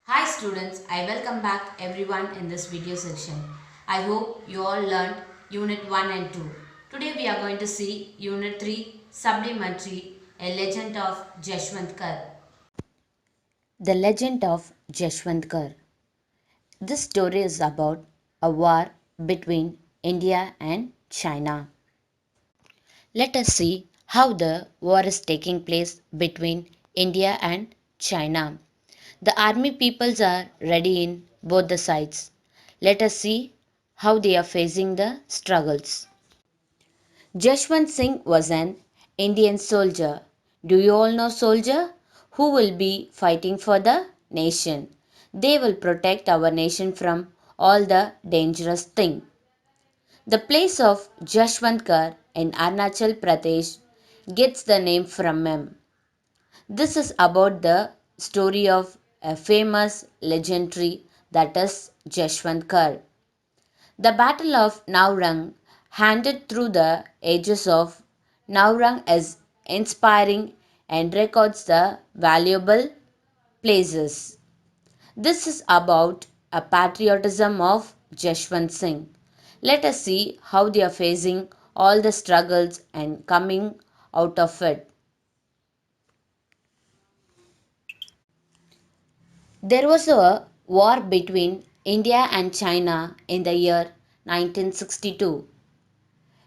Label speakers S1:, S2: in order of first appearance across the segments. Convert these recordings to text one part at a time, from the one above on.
S1: Hi students, I welcome back everyone in this video section. I hope you all learned Unit 1 and 2. Today we are going to see Unit 3 Supplementary, A Legend of Jashwantkar. The Legend of Jashwantkar. This story is about a war between India and China. Let us see how the war is taking place between India and China. The army peoples are ready in both the sides. Let us see how they are facing the struggles. Jashwant Singh was an Indian soldier. Do you all know soldier? Who will be fighting for the nation. They will protect our nation from all the dangerous thing. The place of Jashwantkar in Arunachal Pradesh gets the name from him. This is about the story of a famous legendary that is Jashwantkar. The Battle of Naurang, handed through the ages of Naurang, is inspiring and records the valuable places. This is about a patriotism of Jashwant Singh. Let us see how they are facing all the struggles and coming out of it. There was a war between India and China in the year 1962.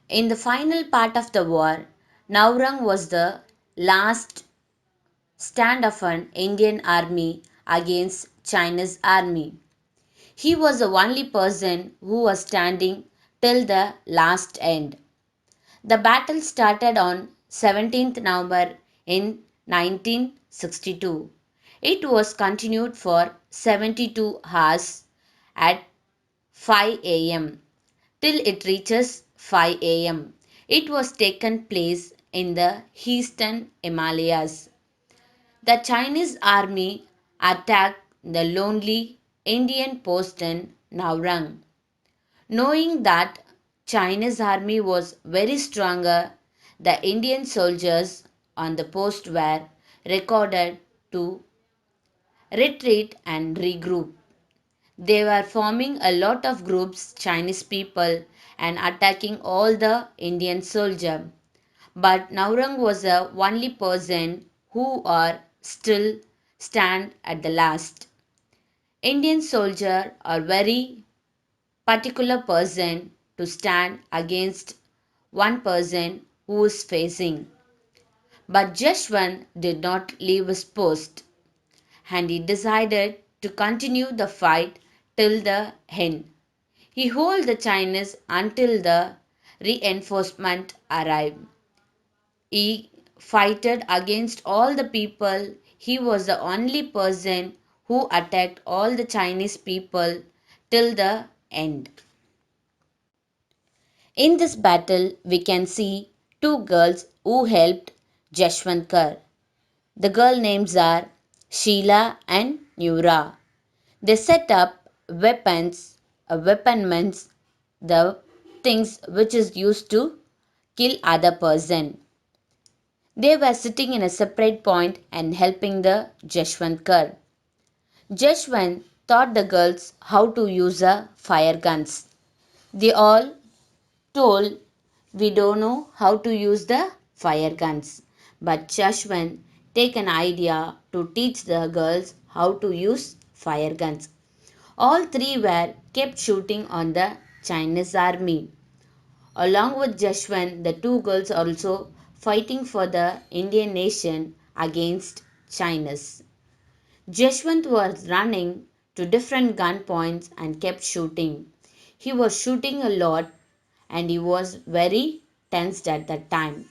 S1: In the final part of the war, Naurang was the last stand of an Indian army against China's army. He was the only person who was standing till the last end. The battle started on 17th November in 1962. It was continued for 72 hours at 5 a.m. till it reaches 5 a.m. It was taken place in the eastern Himalayas. The Chinese army attacked the lonely Indian post in Naurang. Knowing that Chinese army was very stronger, the Indian soldiers on the post were recorded to retreat and regroup. They were forming a lot of groups, Chinese people, and attacking all the Indian soldier. But Naurang was the only person who are still stand at the last. Indian soldier are very particular person to stand against one person who is facing. But Jashwan did not leave his post and he decided to continue the fight till the end. He held the Chinese until the reinforcement arrived. He fighted against all the people. He was the only person who attacked all the Chinese people till the end. In this battle, we can see two girls who helped Jashwantkar. The girl names are Sheila and Nura. They set up weapons, weapons, the things which is used to kill other person. They were sitting in a separate point and helping the Jashwantkar. Jashwant taught the girls how to use a fire guns. They all told we don't know how to use the fire guns. But Jashwant take an idea to teach the girls how to use fire guns. All three were kept shooting on the Chinese army. Along with Jashwant, the two girls also fighting for the Indian nation against Chinese. Jashwant was running to different gun points and kept shooting. He was shooting a lot and he was very tensed at that time.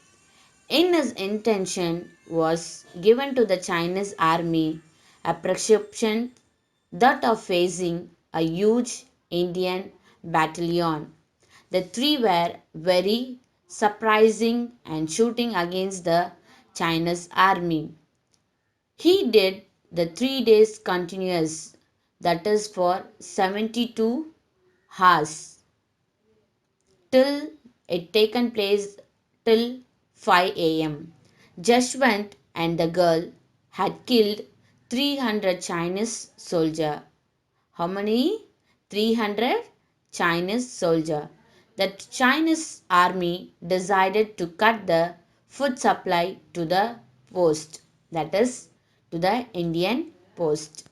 S1: In his intention was given to the Chinese army a perception that of facing a huge Indian battalion. The three were very surprising and shooting against the Chinese army. He did the 3 days continuous, that is for 72 hours, till it taken place till 5 a.m. Jashwant and the girl had killed 300 Chinese soldier. How many? 300 Chinese soldier. The Chinese army decided to cut the food supply to the post, that is, to the Indian post.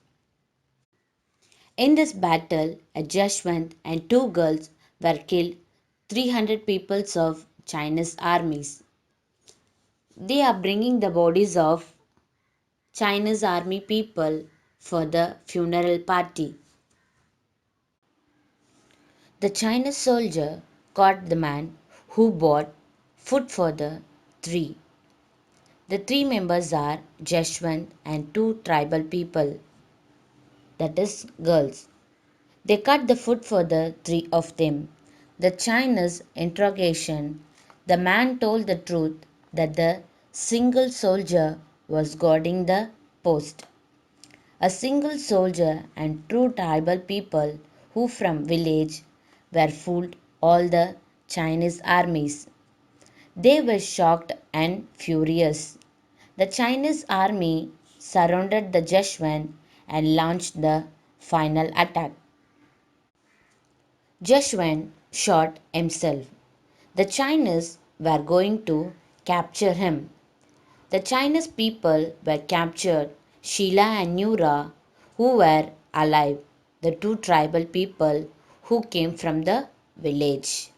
S1: In this battle, a Jashwant and two girls were killed. 300 peoples of Chinese armies. They are bringing the bodies of Chinese army people for the funeral party. The Chinese soldier caught the man who bought food for the three. The three members are Jashwant and two tribal people, that is, girls. They cut the food for the three of them. The Chinese interrogation. The man told the truth that the single soldier was guarding the post. A single soldier and two tribal people who from village were fooled all the Chinese armies. They were shocked and furious. The Chinese army surrounded the Jashwan and launched the final attack. Jashwan shot himself. The Chinese were going to capture him. The Chinese people were captured, Sheila and Nura, who were alive, the two tribal people who came from the village.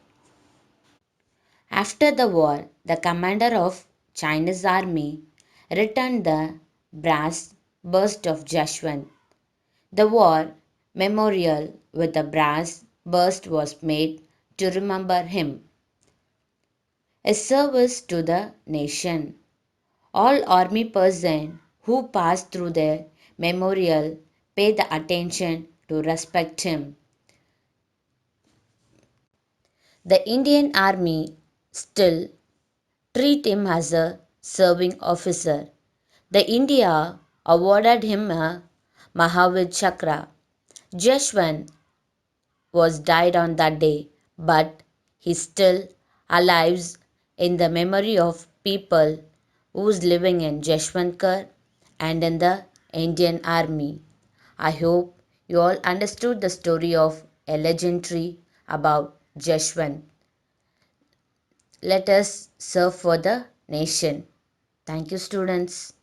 S1: After the war, the commander of Chinese army returned the brass bust of Jashwant. The war memorial with the brass bust was made to remember him. A service to the nation. All army personnel who passed through the memorial pay the attention to respect him. The Indian Army still treat him as a serving officer. The India awarded him a Mahavir Chakra. Jashwant was died on that day, but he still alive in the memory of people who's living in Jashwantkar and in the Indian Army. I hope you all understood the story of a legendary about Jashwant. Let us serve for the nation. Thank you, students.